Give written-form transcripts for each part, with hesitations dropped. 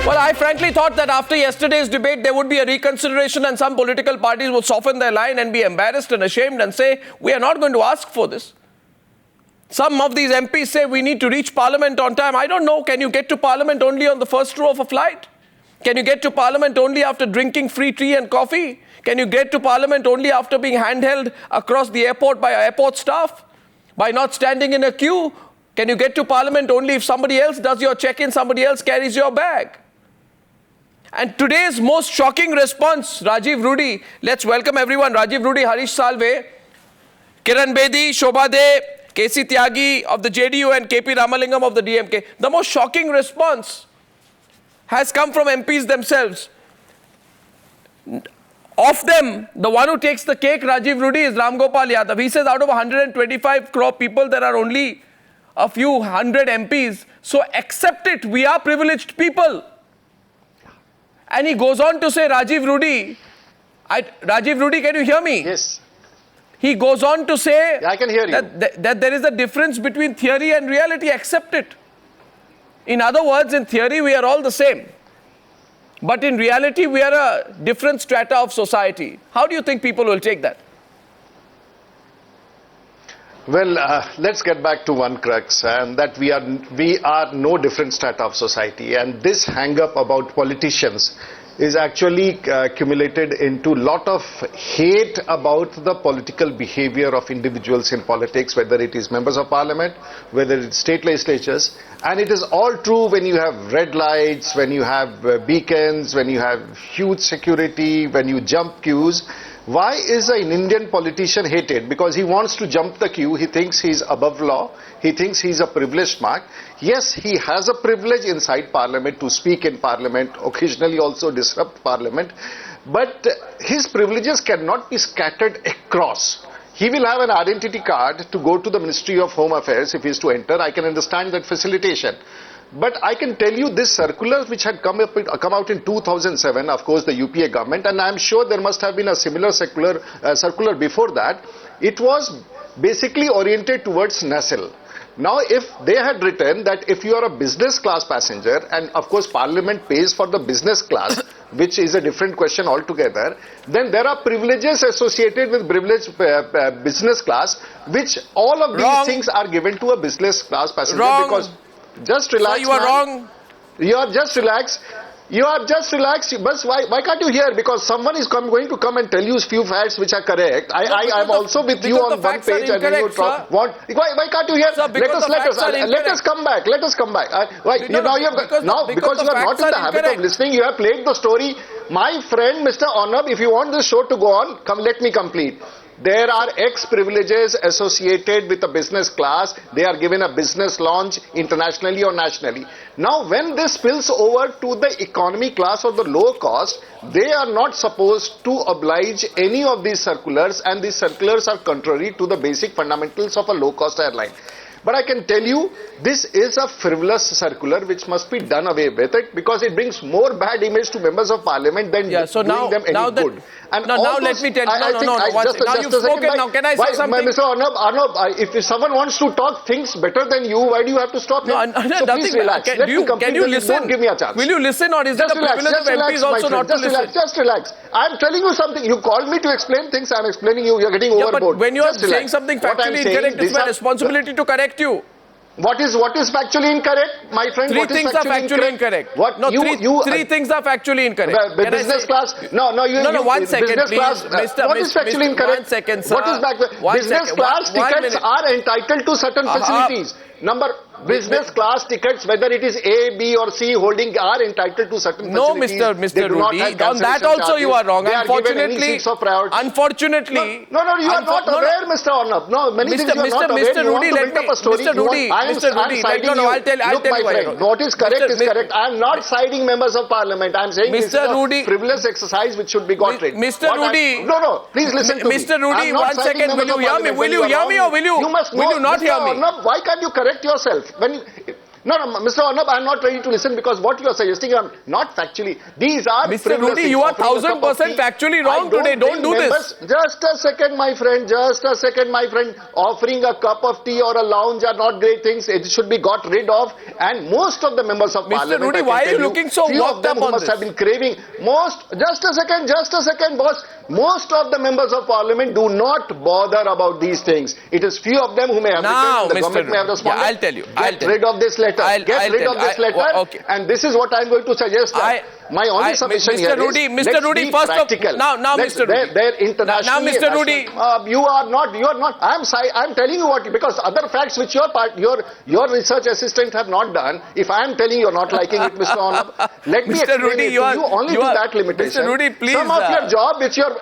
Well, I frankly thought that after yesterday's debate, there would be a reconsideration and some political parties would soften their line and be embarrassed and ashamed and say, we are not going to ask for this. Some of these MPs say we need to reach Parliament on time. I don't know, can you get to Parliament only on the first row of a flight? Can you get to Parliament only after drinking free tea and coffee? Can you get to Parliament only after being handheld across the airport by airport staff? By not standing in a queue? Can you get to Parliament only if somebody else does your check-in, somebody else carries your bag? And today's most shocking response, Rajiv Rudy. Let's welcome everyone. Rajiv Rudy, Harish Salve, Kiran Bedi, Shobha De, KC Tyagi of the JDU and KP Ramalingam of the DMK. The most shocking response has come from MPs themselves. Of them, the one who takes the cake, Rajiv Rudy, is Ram Gopal Yadav. He says out of 125 crore people, there are only a few hundred MPs. So accept it. We are privileged people. And he goes on to say, Rajiv Rudy, can you hear me? Yes. He goes on to say I can hear you. That there is a difference between theory and reality. Accept it. In other words, in theory, we are all the same. But in reality, we are a different strata of society. How do you think people will take that? Well, let's get back to one crux, and that we are no different strata of society. And this hang-up about politicians is actually accumulated into a lot of hate about the political behavior of individuals in politics, whether it is members of parliament, whether it's state legislatures. And it is all true when you have red lights, when you have beacons, when you have huge security, when you jump queues. Why is an Indian politician hated? Because he wants to jump the queue. He thinks he's above law. He thinks he's a privileged mark. Yes, he has a privilege inside Parliament to speak in Parliament, occasionally also disrupt Parliament. But his privileges cannot be scattered across. He will have an identity card to go to the Ministry of Home Affairs if he is to enter. I can understand that facilitation. But I can tell you this circular which had come out in 2007, of course the UPA government, and I'm sure there must have been a similar circular before that. It was basically oriented towards NACL. Now, if they had written that if you are a business class passenger, and of course Parliament pays for the business class, which is a different question altogether, then there are privileges associated with privileged business class, which all of these things are given to a business class passenger. Because just relax. So you are wrong. You are just relaxed. You are just relaxed. But why can't you hear? Because someone is going to come and tell you a few facts which are correct. I am also with you on one page, and when you talk, why can't you hear? Sir, let us come back. Let us come back. Because you are not in the habit of listening, you have played the story. My friend, Mr. Arnab, if you want this show to go on, let me complete. There are privileges associated with the business class. They are given a business launch internationally or nationally. Now, when this spills over to the economy class or the low cost, they are not supposed to oblige any of these circulars, and these circulars are contrary to the basic fundamentals of a low-cost airline. But I can tell you, this is a frivolous circular which must be done away with it, because it brings more bad image to members of parliament than doing them any good. And now let me tell you. Now you've spoken. Now can I say something? Mr. Arnab, if someone wants to talk things better than you, why do you have to stop him? So please relax. Can you listen? Don't give me a chance. Will you listen, or is it a privilege of MPs also not to listen? Just relax. I'm telling you something. You called me to explain things. I'm explaining you. You're getting overboard. But when you are saying something factually incorrect, it's my responsibility to correct you. What is factually incorrect, my friend? Three things are factually incorrect. What? No, three things are factually incorrect. Business class? No, 1 second, please. What is factually incorrect? 1 second, sir. What is business class tickets are entitled to certain facilities. Business class tickets, whether it is A, B or C holding, are entitled to certain facilities. No, Mr. Rudy, on that also you are wrong. Unfortunately, you are not aware, Mr. Arnab. No, many things you are not aware. Mr. Rudy, let me, Mr. Rudy, I'll tell you. What is correct is correct. I am not siding members of parliament. I am saying this is a frivolous exercise which should be got rid. Mr. Rudy, no, please listen to me. Mr. Rudy, 1 second, will you hear me? Will you hear me or will you not hear me? Why can't you correct yourself? No, Mr. Arnab, I'm not ready to listen because what you are suggesting are not factually. These are Mr. Rudy, you are 1000% factually wrong today. Don't do this. Just a second, my friend. Just a second, my friend. Offering a cup of tea or a lounge are not great things. It should be got rid of. And most of the members of Parliament, Mr. Rudy, why are you looking so worked up on must this? have been craving. Just a second, boss. Most of the members of Parliament do not bother about these things. It is few of them who may have now, written, the government may have responded. Yeah, I'll tell you. Get rid of this letter. Get rid of this letter. Okay. And this is what I'm going to suggest. My only submission here is, Mr. Rudy, first practical. Now, Mr. Rudy. They're internationally. Now, Mr. Rudy. You are not. I'm telling you what, because other facts which your research assistant have not done, if I'm telling you, you're not liking it, Mr. Arnab, let me explain Rudy, it to you only to that limitation. Mr. Rudy, please. Some of your job which you're...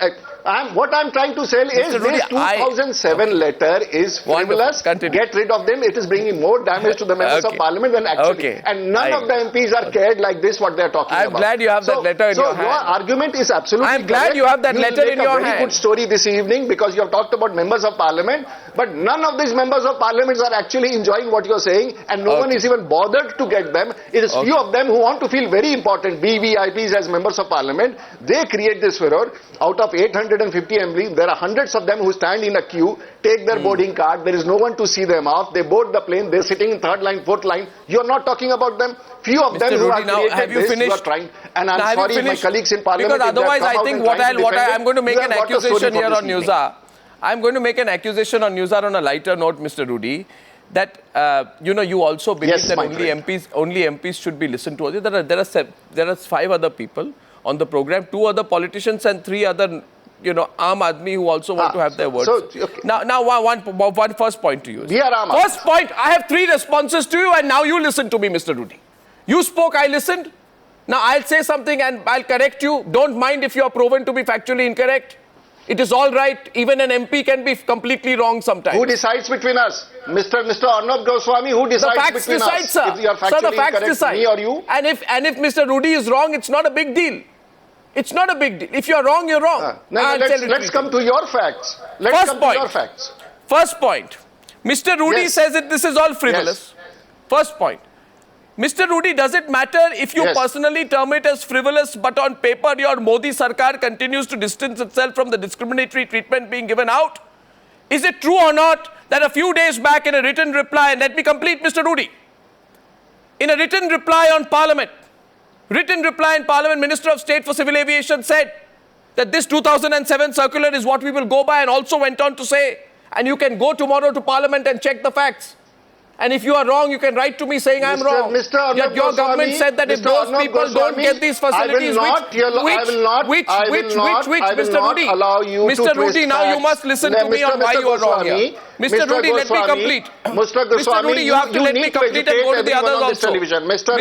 what I'm trying to say is Rudy, this 2007 letter is frivolous. Get rid of them. It is bringing more damage to the members of Parliament than actually. And none of the MPs are cared like this what they're talking about. I'm glad you have that letter in your hand. So your argument is absolutely I'm glad you have that letter in your hand. You make a very good story this evening because you have talked about members of Parliament, but none of these members of Parliament are actually enjoying what you're saying, and no one is even bothered to get them. It is few of them who want to feel very important, VVIPs as members of Parliament. They create this furor. Out of 850 MPs, there are hundreds of them who stand in a queue, take their boarding card. There is no one to see them off. They board the plane. They're sitting in third line, fourth line. You're not talking about them. Few of them who are created this, you are trying. And I'm sorry if my colleagues in Parliament... Because otherwise I think I'm going to make an accusation here on Newshour. I'm going to make an accusation on Newshour on a lighter note, Mr. Rudy, that you also believe that only MPs should be listened to. There are 5 other people on the program, 2 other politicians and 3 other, Aam Aadmi who also want to have their words. So, okay. Now one first point to you. We are Aam Aadmi. First point, I have 3 responses to you and now you listen to me, Mr. Rudy. You spoke, I listened. Now I'll say something and I'll correct you. Don't mind if you are proven to be factually incorrect. It is all right. Even an MP can be completely wrong sometimes. Who decides between us? Mr. Arnab Goswami, who decides between us? Sir. If you are factually the facts incorrect, decide. me or you? And if Mr. Rudy is wrong, it's not a big deal. It's not a big deal. If you're wrong, you're wrong. Let's come to your facts. First point. Mr. Rudy says that this is all frivolous. First point. Mr. Rudy, does it matter if you personally term it as frivolous, but on paper your Modi Sarkar continues to distance itself from the discriminatory treatment being given out? Is it true or not that a few days back in a written reply, and let me complete, Mr. Rudy, in a written reply in Parliament, Minister of State for Civil Aviation said that this 2007 circular is what we will go by, and also went on to say, and you can go tomorrow to Parliament and check the facts. And if you are wrong, you can write to me saying I'm wrong. Yet your government said that if those people don't get these facilities, Mr. Rudy, now you must listen to me on why you are wrong here. Mr. Rudy, let me complete. Mr. Rudy, you have to let me complete and go to the others also. Mr.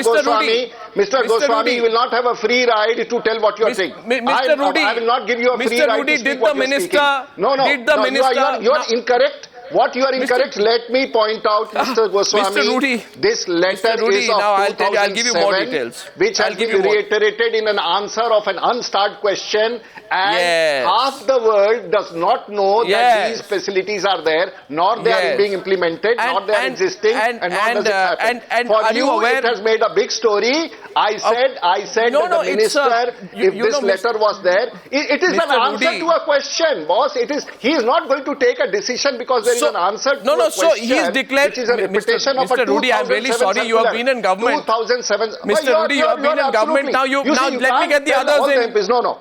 Goswami, you will not have a free ride to tell what you are saying. Mr. Rudy, I will not give you a free ride to speak what you are speaking. You are incorrect. What you are incorrect, let me point out, Mr. Goswami, Mr. Rudy, this letter is of 2007, I'll give you more details. Which has been reiterated in an answer of an unstarred question, and half the world does not know that these facilities are there, nor they are being implemented, nor they are existing, and nor does it happen. For you, it has made a big story. I said that the minister, if this letter was there, it is an answer to a question, boss. He is not going to take a decision because there is an answer to a question, so he is declared, which is a repetition of a 2007 Mr. Rudy, I'm really sorry, you have been in government. 2007. Mr. Rudy, you have been in government. Now let me get the others in. No.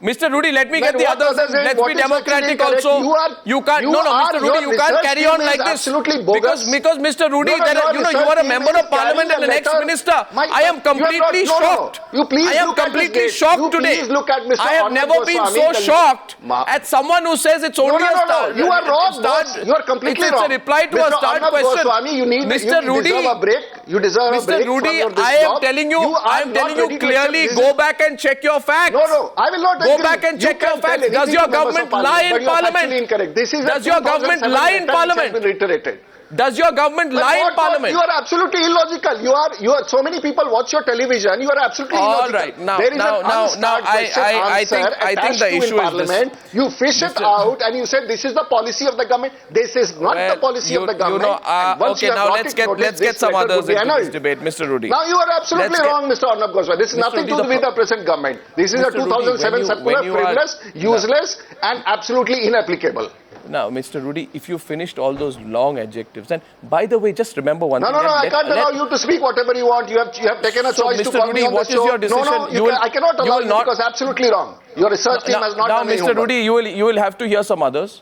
Mr. Rudy, let me get the others. Let's be democratic also. You can't. No, Mr. Rudy, you can't carry on like this. Because Mr. Rudy, you are a member of Parliament and an ex-minister. I am completely shocked. I am completely shocked today. I have never been so shocked at someone who says it's only a start. You are wrong, boss. You are completely wrong. It's a reply to a start question. Mr. Rudy, you deserve a break. You deserve a break. Mr. Rudy, I am telling you clearly, go back and check your facts. No, I will not. Go back and check your facts. Does your government lie in Parliament? This is Does your government lie in Parliament? Does your government lie in Parliament? You are absolutely illogical. You are. So many people watch your television. You are absolutely illogical. All right. Now, there is I think the issue is Parliament. You fish it out and you say this is the policy of the government. This is not the policy of the government. Okay, now let's get some others into this debate, Mr. Rudy. Now you are absolutely wrong, Mr. Arnab Goswami. This is nothing to do with the present government. This is a 2007 circular, frivolous, useless, and absolutely inapplicable. Now, Mr. Rudy, if you finished all those long adjectives, and by the way, just remember one thing. No, I can't allow you to speak whatever you want. You have taken a choice to call me on the show. Mr. Rudy, what is your decision? I cannot allow you because absolutely wrong. Your research team has not done any homework. Now, Mr. Rudy, you will have to hear some others.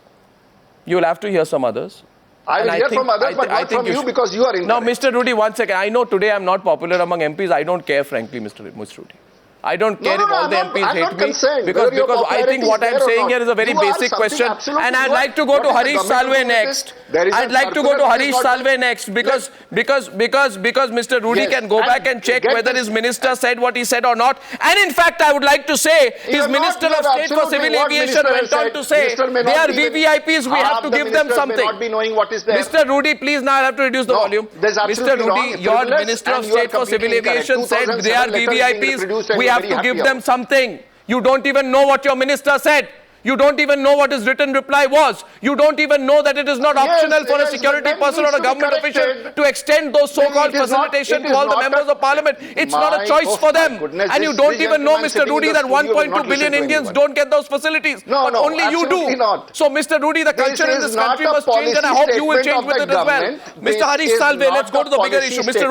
You will have to hear some others. I will hear from others, but not from you because you are incorrect. Now, Mr. Rudy, one second. I know today I'm not popular among MPs. I don't care, frankly, Mr. Rudy. I don't care if all the MPs hate me because I think what I'm saying here is a very basic question, and I'd like to go to Harish Salve next. I'd like to go to Harish Salve next because Mr. Rudy can go back and check whether his minister said what he said or not. And in fact, I would like to say his Minister of State for Civil Aviation went on to say they are VVIPs. We have to give them something. Mr. Rudy, please now I have to reduce the volume. Mr. Rudy, your Minister of State for Civil Aviation said they are VVIPs. We have to give them something. You don't even know what your minister said. You don't even know what his written reply was. You don't even know that it is not optional for a security person or a government official to extend those so-called facilitation to all the members of Parliament. It's not a choice for them. And you don't even know, Mr. Rudy, that 1.2 billion Indians don't get those facilities. But only you do. Not. So, Mr. Rudy, the culture in this country must change, and I hope you will change with it as well. Mr. Harish Salve, let's go to the bigger issue. Mr.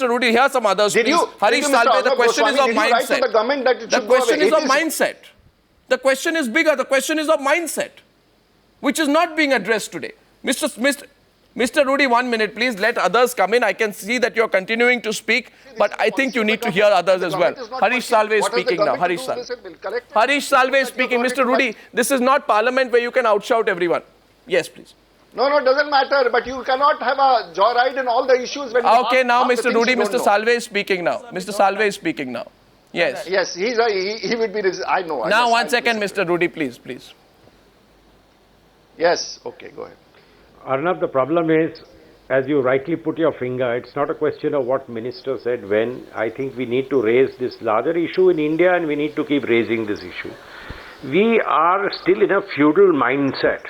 Rudy, here are some others, please. Harish Salve, the question is of mindset. The question is of mindset. The question is bigger. The question is of mindset, which is not being addressed today. Mr. Rudy, 1 minute, please. Let others come in. I can see that you're continuing to speak, but I think you need to hear others as well. Harish Salve is speaking now. Harish Salve is speaking. Mr. Rudy, this is not Parliament where you can outshout everyone. Yes, please. No, it doesn't matter, but you cannot have a joyride in all the issues. When okay, now Mr. Rudy, Mr. Salve is speaking now. Mr. Salve is speaking now. Yes. Yes, he would be. I know. Now, 1 second, Mr. Rudy, please. Yes. Okay, go ahead. Arnab, the problem is, as you rightly put your finger, it's not a question of what minister said when. I think we need to raise this larger issue in India, and we need to keep raising this issue. We are still in a feudal mindset.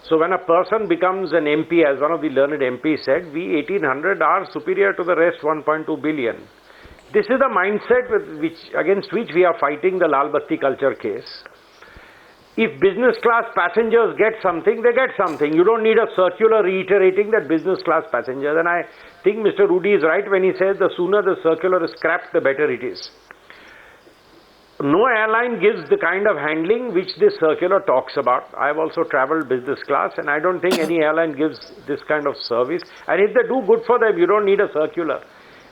So when a person becomes an MP, as one of the learned MPs said, we 1800 are superior to the rest 1.2 billion. This is the mindset against which we are fighting the Lal Batti culture case. If business class passengers get something, they get something. You don't need a circular reiterating that business class passengers. And I think Mr. Rudy is right when he says the sooner the circular is scrapped, the better it is. No airline gives the kind of handling which this circular talks about. I have also traveled business class, and I don't think any airline gives this kind of service. And if they do, good for them. You don't need a circular.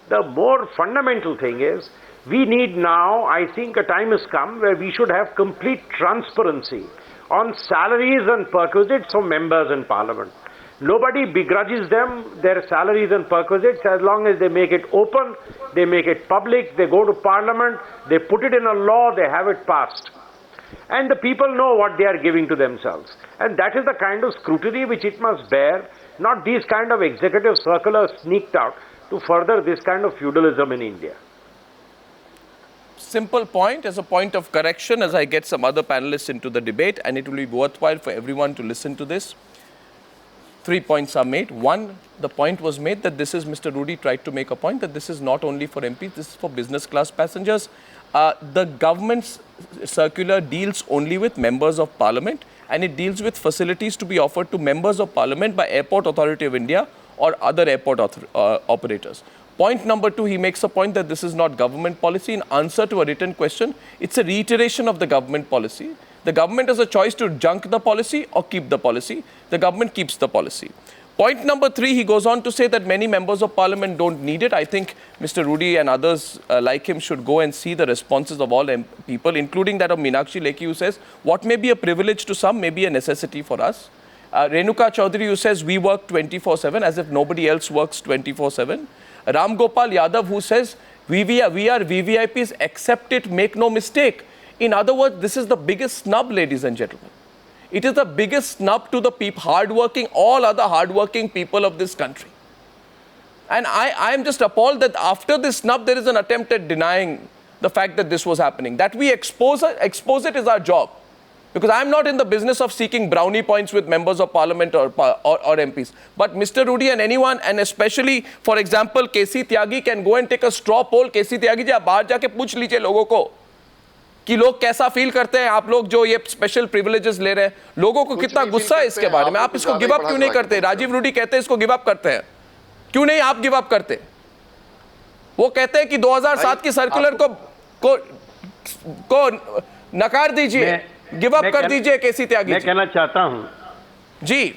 The more fundamental thing is, we need now, I think a time has come where we should have complete transparency on salaries and perquisites of members in Parliament. Nobody begrudges them their salaries and perquisites as long as they make it open, they make it public, they go to Parliament, they put it in a law, they have it passed. And the people know what they are giving to themselves. And that is the kind of scrutiny which it must bear, not these kind of executive circulars sneaked out to further this kind of feudalism in India. Simple point, as a point of correction, as I get some other panelists into the debate, and it will be worthwhile for everyone to listen to this. 3 points are made. One, the point was made that this is, Mr. Rudy tried to make a point that this is not only for MPs, this is for business class passengers. The government's circular deals only with members of Parliament, and it deals with facilities to be offered to members of Parliament by Airport Authority of India or other airport operators. Point number 2, he makes a point that this is not government policy. In answer to a written question, it's a reiteration of the government policy. The government has a choice to junk the policy or keep the policy. The government keeps the policy. Point number 3, he goes on to say that many members of Parliament don't need it. I think Mr. Rudy and others like him should go and see the responses of all people, including that of Meenakshi Lekhi, who says, what may be a privilege to some may be a necessity for us. Renuka Chaudhary, who says, we work 24/7, as if nobody else works 24/7. Ram Gopal Yadav, who says, we are VVIPs, accept it, make no mistake. In other words, this is the biggest snub, ladies and gentlemen. It is the biggest snub to the hardworking, all other hardworking people of this country. And I am just appalled that after this snub, there is an attempt at denying the fact that this was happening. That we expose it is our job. Because I'm not in the business of seeking brownie points with members of parliament or MPs. But Mr. Rudy and anyone, and especially, for example, KC Tyagi can go and take a straw poll. KC Tyagi जी आप बाहर जाके पूछ लीजिए लोगों को कि लोग कैसा फील करते हैं, आप लोग जो ये स्पेशल प्रिविलेजेस ले रहे हैं, लोगों को कितना गुस्सा है इसके बारे में, आप इसको गिव अप क्यों नहीं करते? राजीव रूडी कहते हैं इसको गिव अप करते हैं, क्यों नहीं आप गिव अप करते? वो कहते हैं कि 2007 की सर्कुलर को नकार दीजिए, गिव अप कर दीजिए केसी त्यागी। मैं कहना चाहता हूं जी,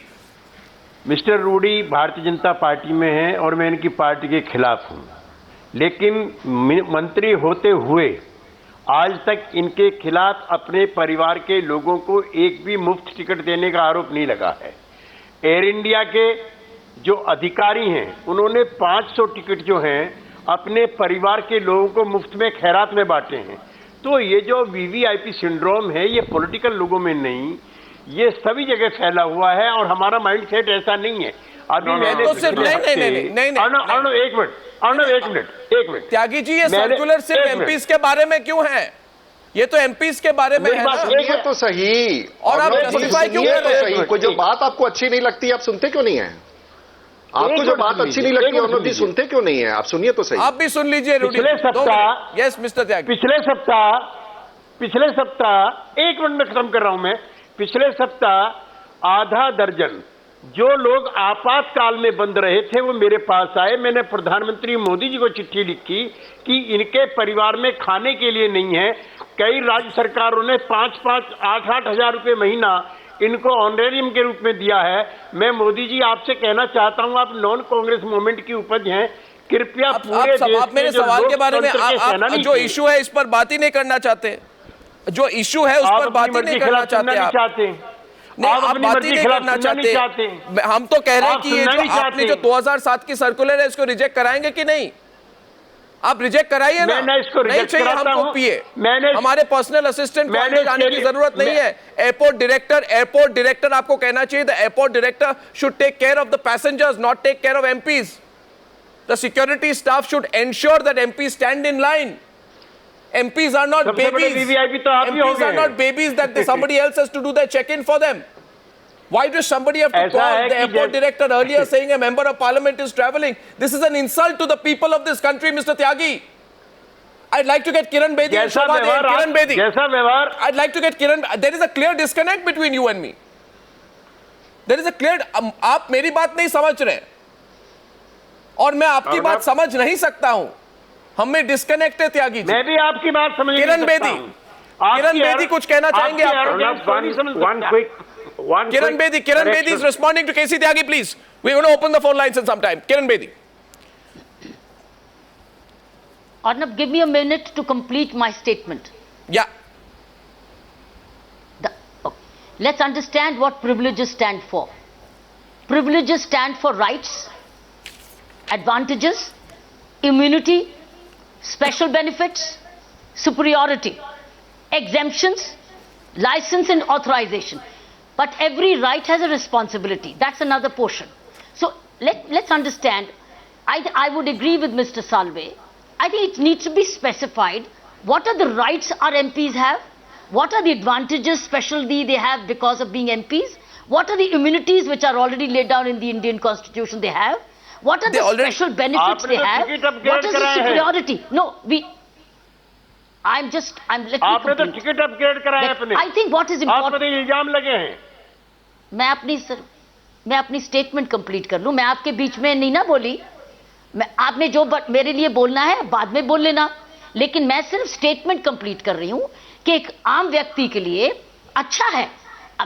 मिस्टर रूडी भारतीय जनता पार्टी में हैं और मैं इनकी पार्टी के खिलाफ हूं, लेकिन मंत्री होते हुए आज तक इनके खिलाफ अपने परिवार के लोगों को एक भी मुफ्त टिकट देने का आरोप नहीं लगा है। एयर इंडिया के जो अधिकारी हैं उन्होंने 500 टिकट जो हैं अपने परिवार के लोगों को मुफ्त में खैरात में बांटे हैं। तो ये जो वीवीआईपी सिंड्रोम है ये पॉलिटिकल लोगों में नहीं, ये सभी जगह फैला हुआ है और हमारा माइंड सेट ऐसा नहीं है। अभी मैंने तो सिर्फ एक मिनट त्यागी जी, ये सर्कुलर सिर्फ एमपीज के बारे में क्यों है? ये तो एमपीज के बारे में है ना? ये तो सही, और आप जस्टिफाई क्यों कर रहे हैं? कोई जो बात आपको अच्छी नहीं लगती आप सुनते क्यों नहीं है? आपको जो बात अच्छी नहीं लगती उन्होंने भी सुनते क्यों नहीं है? आप सुनिए तो सही। आप भी सुन लीजिए। पिछले सप्ताह, यस मिस्टर त्यागी, पिछले सप्ताह एक मिनट में खत्म कर रहा हूं मैं। पिछले सप्ताह आधा दर्जन जो लोग आपातकाल में बंद रहे थे वो मेरे पास आए। मैंने प्रधानमंत्री मोदी जी को चिट्ठी लिखी कि इनके परिवार में खाने के लिए नहीं है। कई राज्य सरकारों ने 5-5, 8-8 हजार रुपए महीना इनको ऑनरेरियम के रूप में दिया है। मैं मोदी जी आपसे कहना चाहता हूं, आप नॉन कांग्रेस मूवमेंट की उपज हैं, कृपया पूरे देश आप मेरे सवाल के बारे में आप जो इशू है इस पर बात ही नहीं करना चाहते, जो इशू है उस पर बात ही नहीं करना चाहते आप। नहीं, आप बात ही नहीं करना चाहते। हम तो कह रहे हैं कि ये जो आपने जो 2007 की सर्कुलर है इसको रिजेक्ट कराएंगे कि नहीं? आप रिजेक्ट कराइए ना। नहीं चाहिए हमको पीए, हमारे पर्सनल असिस्टेंट को अंदर जाने की जरूरत नहीं है। एयरपोर्ट डायरेक्टर आपको कहना चाहिए, the airport director should take care of the passengers, not take care of MPs. The security staff should ensure that MPs stand in line. MPs are not babies. MPs are not babies that somebody else has to do their check-in for them. Why does somebody have to call the airport director earlier saying a member of parliament is traveling? This is an insult to the people of this country, Mr. Tyagi. I'd like to get Kiran Bedi and Shobha Dey. Kiran Bedi. I'd like to get Kiran. There is a clear disconnect between you and me. There is a clear. आप मेरी बात नहीं समझ रहे और मैं आपकी बात समझ नहीं सकता हूं। हमें डिस्कनेक्ट है त्यागी जी। मैं भी आपकी बात समझ किरण बेदी कुछ कहना चाहेंगे आप? Kiran Bedi is responding to KC Tyagi, please. We're going to open the phone lines in some time. Kiran Bedi. Arnab, give me a minute to complete my statement. Yeah. Let's understand what privileges stand for. Privileges stand for rights, advantages, immunity, special benefits, superiority, exemptions, license and authorization. But every right has a responsibility. That's another portion. So let's understand. I would agree with Mr. Salve. I think it needs to be specified what are the rights our MPs have, what are the advantages, specialty they have because of being MPs, what are the immunities which are already laid down in the Indian Constitution they have, what are the special benefits they have, what is the superiority? No, let me complete. आपने तो ticket upgrade कराया अपने। I think what is important. आप पर इल्जाम लगे हैं। मैं अपनी स्टेटमेंट कंप्लीट कर लूं। मैं आपके बीच में नहीं ना बोली। आपने जो मेरे लिए बोलना है बाद में बोल लेना, लेकिन मैं सिर्फ स्टेटमेंट कंप्लीट कर रही हूं कि एक आम व्यक्ति के लिए अच्छा है।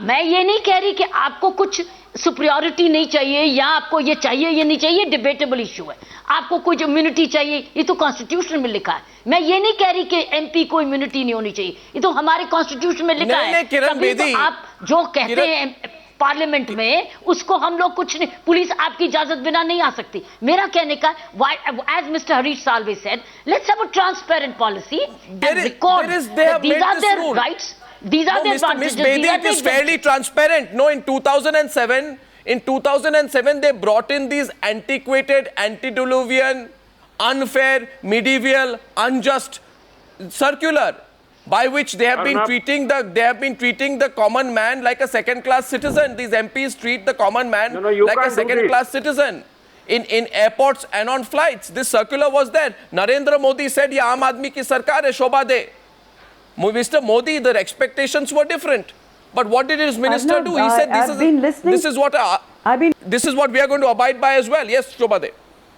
मैं ये नहीं कह रही कि आपको कुछ सुपीरियरिटी नहीं चाहिए या आपको ये चाहिए ये नहीं चाहिए, डिबेटेबल इशू है। आपको कुछ इम्यूनिटी चाहिए, ये तो कॉन्स्टिट्यूशन में लिखा है। मैं ये नहीं कह रही कि एमपी को इम्यूनिटी नहीं होनी चाहिए, ये तो हमारे कॉन्स्टिट्यूशन में लिखा है। तो आप जो कहते हैं पार्लियामेंट में उसको हम लोग कुछ नहीं, पुलिस आपकी इजाजत बिना नहीं आ सकती। मेरा कहने का, as mister Harish Salve said, let's have a transparent policy and record these are their rights These are the Miss advantages. Bedi, These are it the is fairly transparent. No, in 2007, they brought in these antiquated, antediluvian, unfair, medieval, unjust circular by which they have been treating the common man like a second-class citizen. These MPs treat the common man like a second-class citizen. In airports and on flights. This circular was there. Narendra Modi said, "Ye aam aadmi ki sarkar hai, shobha de." Mr. Modi, the expectations were different. But what did his minister do? He said, "This is what we are going to abide by as well." Yes, Shobha de.